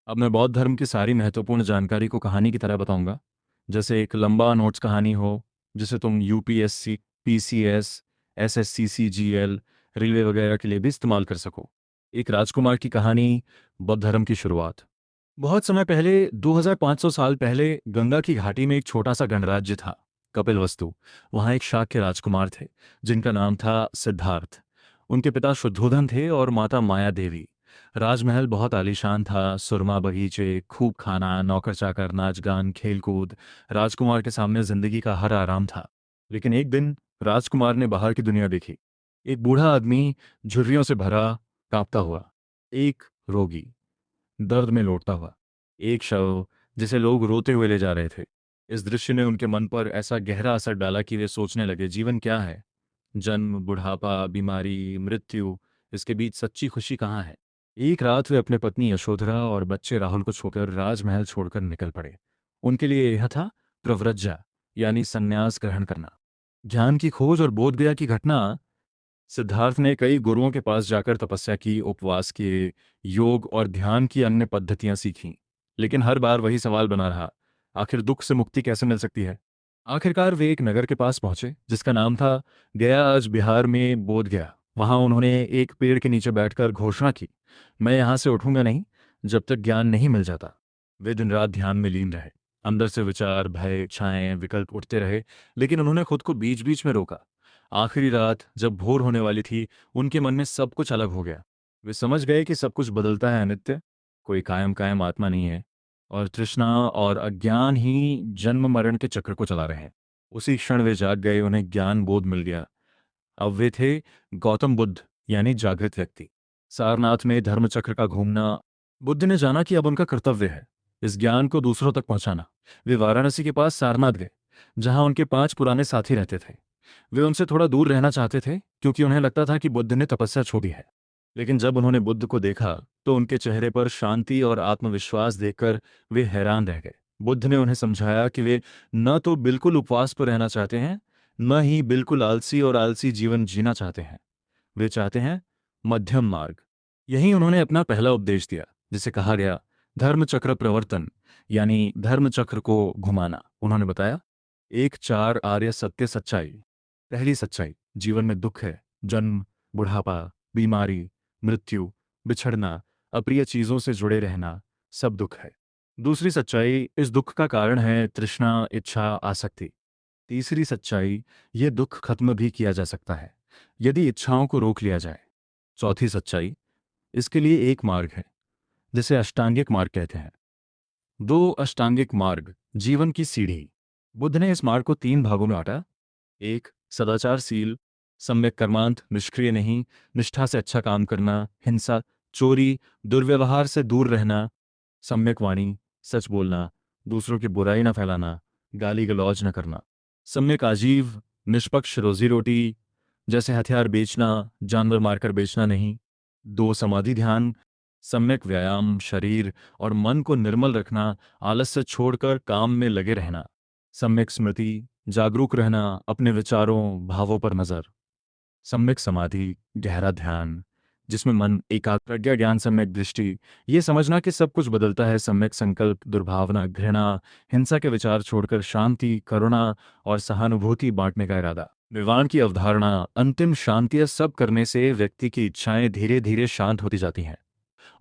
अब मैं बौद्ध धर्म की सारी महत्वपूर्ण जानकारी को कहानी की तरह बताऊंगा। जैसे एक लंबा नोट्स कहानी हो, जिसे तुम यूपीएससी, पीसीएस, एसएससी, रेलवे वगैरह के लिए भी इस्तेमाल कर सको। एक राजकुमार की कहानी, बौद्ध धर्म की शुरुआत। बहुत समय पहले, 2500 साल पहले, गंगा की घाटी में एक छोटा सा गणराज्य था, कपिलवस्तु। वहाँ एक शाक्य राजकुमार थे, जिनका नाम था सिद्धार्थ। उनके पिता शुद्धोधन थे और माता माया देवी। राजमहल बहुत आलीशान था, सुरमा बगीचे, खूब खाना, नौकर चाकर, नाच गान, खेल कूद। राजकुमार के सामने जिंदगी का हर आराम था। लेकिन एक दिन राजकुमार ने बाहर की दुनिया देखी। एक बूढ़ा आदमी, झुर्रियों से भरा, कांपता हुआ। एक रोगी, दर्द में लौटता हुआ। एक शव, जिसे लोग रोते हुए ले जा रहे थे। इस दृश्य ने उनके मन पर ऐसा गहरा असर डाला कि वे सोचने लगे, जीवन क्या है? जन्म, बुढ़ापा, बीमारी, मृत्यु, इसके बीच सच्ची खुशी कहाँ है? एक रात वे अपने पत्नी यशोधरा और बच्चे राहुल को छोड़कर राजमहल छोड़कर निकल पड़े। उनके लिए यह था प्रव्रज्या, यानी संन्यास ग्रहण करना। ज्ञान की खोज और बोधगया की घटना। सिद्धार्थ ने कई गुरुओं के पास जाकर तपस्या की, उपवास किए, योग और ध्यान की अन्य पद्धतियां सीखीं। लेकिन हर बार वही सवाल बना रहा, आखिर दुख से मुक्ति कैसे मिल सकती है? आखिरकार वे एक नगर के पास पहुंचे, जिसका नाम था गया, आज बिहार में बोध गया। वहां उन्होंने एक पेड़ के नीचे बैठकर घोषणा की, मैं यहां से उठूंगा नहीं जब तक ज्ञान नहीं मिल जाता। वे दिन रात ध्यान में लीन रहे। अंदर से विचार, भय, इच्छाएं, विकल्प उठते रहे, लेकिन उन्होंने खुद को बीच बीच में रोका। आखिरी रात जब भोर होने वाली थी, उनके मन में सब कुछ अलग हो गया। वे समझ गए कि सब कुछ बदलता है, अनित्य, कोई कायम कायम आत्मा नहीं है, और तृष्णा और अज्ञान ही जन्म मरण के चक्र को चला रहे हैं। उसी क्षण वे जाग गए, उन्हें ज्ञान बोध मिल गया। अब वे थे गौतम बुद्ध, यानी जागृत व्यक्ति। सारनाथ में धर्म चक्र का घूमना। बुद्ध ने जाना कि अब उनका कर्तव्य है इस ज्ञान को दूसरों तक पहुंचाना। वे वाराणसी के पास सारनाथ गए, जहां उनके 5 पुराने साथी रहते थे। वे उनसे थोड़ा दूर रहना चाहते थे, क्योंकि उन्हें लगता था कि बुद्ध ने तपस्या छोड़ी है। लेकिन जब उन्होंने बुद्ध को देखा, तो उनके चेहरे पर शांति और आत्मविश्वास देखकर वे हैरान रह गए। बुद्ध ने उन्हें समझाया कि वे न तो बिल्कुल उपवास पर रहना चाहते हैं, न ही बिल्कुल आलसी और आलसी जीवन जीना चाहते हैं। वे चाहते हैं मध्यम मार्ग। यही उन्होंने अपना पहला उपदेश दिया, जिसे कहा गया धर्म चक्र प्रवर्तन, यानी धर्म चक्र को घुमाना। उन्होंने बताया, एक 4 आर्य सत्य सच्चाई। पहली सच्चाई, जीवन में दुख है, जन्म, बुढ़ापा, बीमारी, मृत्यु, बिछड़ना, अप्रिय चीजों से जुड़े रहना, सब दुख है। दूसरी सच्चाई, इस दुख का कारण है तृष्णा, इच्छा, आसक्ति। तीसरी सच्चाई, ये दुख खत्म भी किया जा सकता है यदि इच्छाओं को रोक लिया जाए। चौथी सच्चाई, इसके लिए एक मार्ग है, जिसे अष्टांगिक मार्ग कहते हैं। 2 अष्टांगिक मार्ग, जीवन की सीढ़ी। बुद्ध ने इस मार्ग को 3 भागों में बांटा। एक, सदाचारशील, सम्यक कर्मांत, निष्क्रिय नहीं, निष्ठा से अच्छा काम करना, हिंसा, चोरी, दुर्व्यवहार से दूर रहना। सम्यक वाणी, सच बोलना, दूसरों की बुराई न फैलाना, गाली गलौज न करना। सम्यक आजीव, निष्पक्ष रोजी रोटी, जैसे हथियार बेचना, जानवर मारकर बेचना नहीं। 2 समाधि ध्यान, सम्यक व्यायाम, शरीर और मन को निर्मल रखना, आलस्य छोड़कर काम में लगे रहना। सम्यक स्मृति, जागरूक रहना, अपने विचारों, भावों पर नजर। सम्यक समाधि, गहरा ध्यान, जिसमें मन एकाग्र, प्रज्ञा ज्ञान, सम्यक दृष्टि, ये समझना कि सब कुछ बदलता है। सम्यक संकल्प, दुर्भावना, घृणा, हिंसा के विचार छोड़कर शांति, करुणा और सहानुभूति बांटने का इरादा। निर्वाण की अवधारणा, अंतिम शांति। सब करने से व्यक्ति की इच्छाएं धीरे धीरे शांत होती जाती हैं,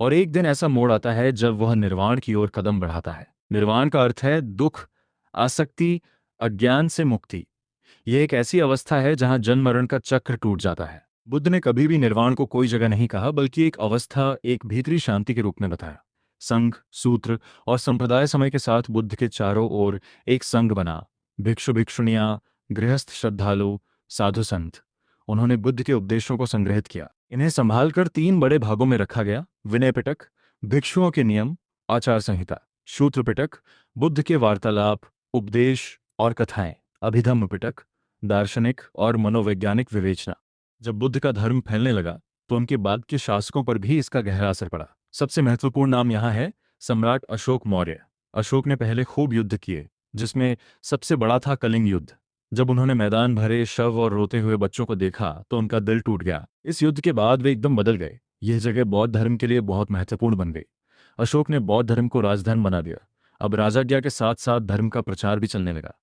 और एक दिन ऐसा मोड़ आता है जब वह निर्वाण की ओर कदम बढ़ाता है। निर्वाण का अर्थ है दुख, आसक्ति, अज्ञान से मुक्ति। यह एक ऐसी अवस्था है जहां जन्म मरण का चक्र टूट जाता है। बुद्ध ने कभी भी निर्वाण को कोई जगह नहीं कहा, बल्कि एक अवस्था, एक भीतरी शांति के रूप में बताया। संघ, सूत्र और संप्रदाय समय के साथ बुद्ध के चारों ओर एक संघ बना। भिक्षु भिक्षुणियां, गृहस्थ, श्रद्धालु, साधु संत। उन्होंने बुद्ध के उपदेशों को संग्रहित किया। इन्हें संभालकर 3 बड़े भागों में रखा गया। विनय पिटक, भिक्षुओं के नियम, आचार संहिता। शूद्र पिटक, बुद्ध के वार्तालाप, उपदेश और कथाएं। अभिधम्म पिटक, दार्शनिक और मनोवैज्ञानिक विवेचना। जब बुद्ध का धर्म फैलने लगा, तो उनके बाद के शासकों पर भी इसका गहरा असर पड़ा। सबसे महत्वपूर्ण नाम यहाँ है सम्राट अशोक मौर्य। अशोक ने पहले खूब युद्ध किए, जिसमें सबसे बड़ा था कलिंग युद्ध। जब उन्होंने मैदान भरे, शव और रोते हुए बच्चों को देखा, तो उनका दिल टूट गया। इस युद्ध के बाद वे एकदम बदल गए। यह जगह बौद्ध धर्म के लिए बहुत महत्वपूर्ण बन गई। अशोक ने बौद्ध धर्म को राजधर्म बना दिया। अब राजाज्ञा के साथ साथ धर्म का प्रचार भी चलने लगा।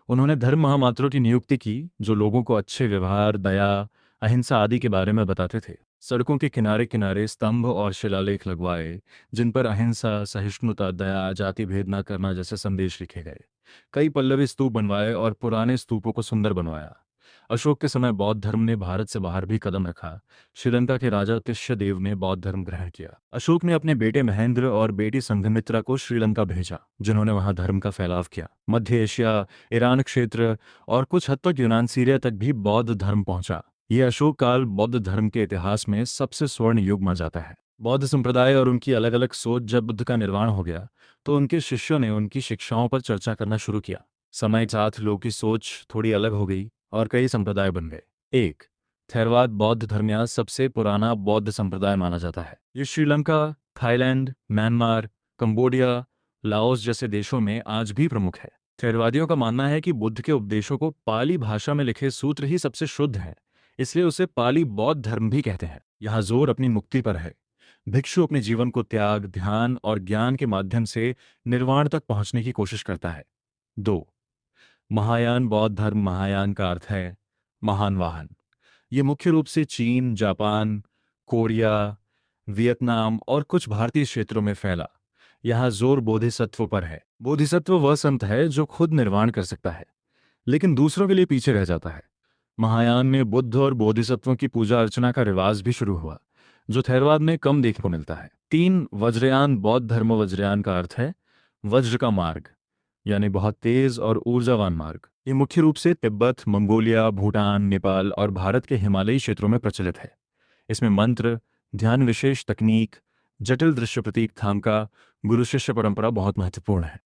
उन्होंने धर्म महामात्रों की नियुक्ति की जो लोगों को अच्छे व्यवहार, दया, अहिंसा आदि के बारे में बताते थे। सड़कों के किनारे किनारे स्तंभ और शिलालेख लगवाए जिन पर अहिंसा, सहिष्णुता, दया, जाति भेद न करना जैसे संदेश लिखे गए। कई पल्लवी स्तूप बनवाए और पुराने स्तूपों को सुंदर बनवाया। अशोक के समय बौद्ध धर्म ने भारत से बाहर भी कदम रखा। श्रीलंका के राजा तिष्यदेव ने बौद्ध धर्म ग्रहण किया। अशोक ने अपने बेटे महेंद्र और बेटी संघमित्रा को श्रीलंका भेजा, जिन्होंने वहां धर्म का फैलाव किया। मध्य एशिया, ईरान क्षेत्र और कुछ हद तक यूनान, सीरिया तक भी बौद्ध धर्म पहुंचा। ये अशोक काल बौद्ध धर्म के इतिहास में सबसे स्वर्ण युग माना जाता है। बौद्ध संप्रदाय और उनकी अलग अलग सोच जब बुद्ध का निर्वाण हो गया तो उनके शिष्यों ने उनकी शिक्षाओं पर चर्चा करना शुरू किया। समय के साथ लोगों की सोच थोड़ी अलग हो गई और कई संप्रदाय बन गए। एक, थेरवाद बौद्ध धर्म या सबसे पुराना बौद्ध संप्रदाय माना जाता है। ये Sri Lanka, Thailand, Myanmar, Cambodia, Laos जैसे देशों में आज भी प्रमुख है। थेरवादियों का मानना है कि बुद्ध के उपदेशों को पाली भाषा में लिखे सूत्र ही सबसे शुद्ध हैं, इसलिए उसे पाली बौद्ध धर्म भी कहते हैं। यहाँ जोर अपनी मुक्ति पर है। भिक्षु अपने जीवन को त्याग, ध्यान और ज्ञान के माध्यम से निर्वाण तक पहुंचने की कोशिश करता है। 2, महायान बौद्ध धर्म। महायान का अर्थ है महान वाहन। ये मुख्य रूप से चीन, जापान, कोरिया, वियतनाम और कुछ भारतीय क्षेत्रों में फैला। यहाँ जोर बोधिसत्व पर है। बोधिसत्व वह संत है जो खुद निर्वाण कर सकता है लेकिन दूसरों के लिए पीछे रह जाता है। महायान में बुद्ध और बोधिसत्वों की पूजा अर्चना का रिवाज भी शुरू हुआ, जो थेरवाद में कम देखने को मिलता है। 3, वज्रयान बौद्ध धर्म। वज्रयान का अर्थ है वज्र का मार्ग, यानी बहुत तेज और ऊर्जावान मार्ग। ये मुख्य रूप से तिब्बत, मंगोलिया, भूटान, नेपाल और भारत के हिमालयी क्षेत्रों में प्रचलित है। इसमें मंत्र, ध्यान, विशेष तकनीक, जटिल दृश्य प्रतीक, थामका, गुरु शिष्य परंपरा बहुत महत्वपूर्ण है।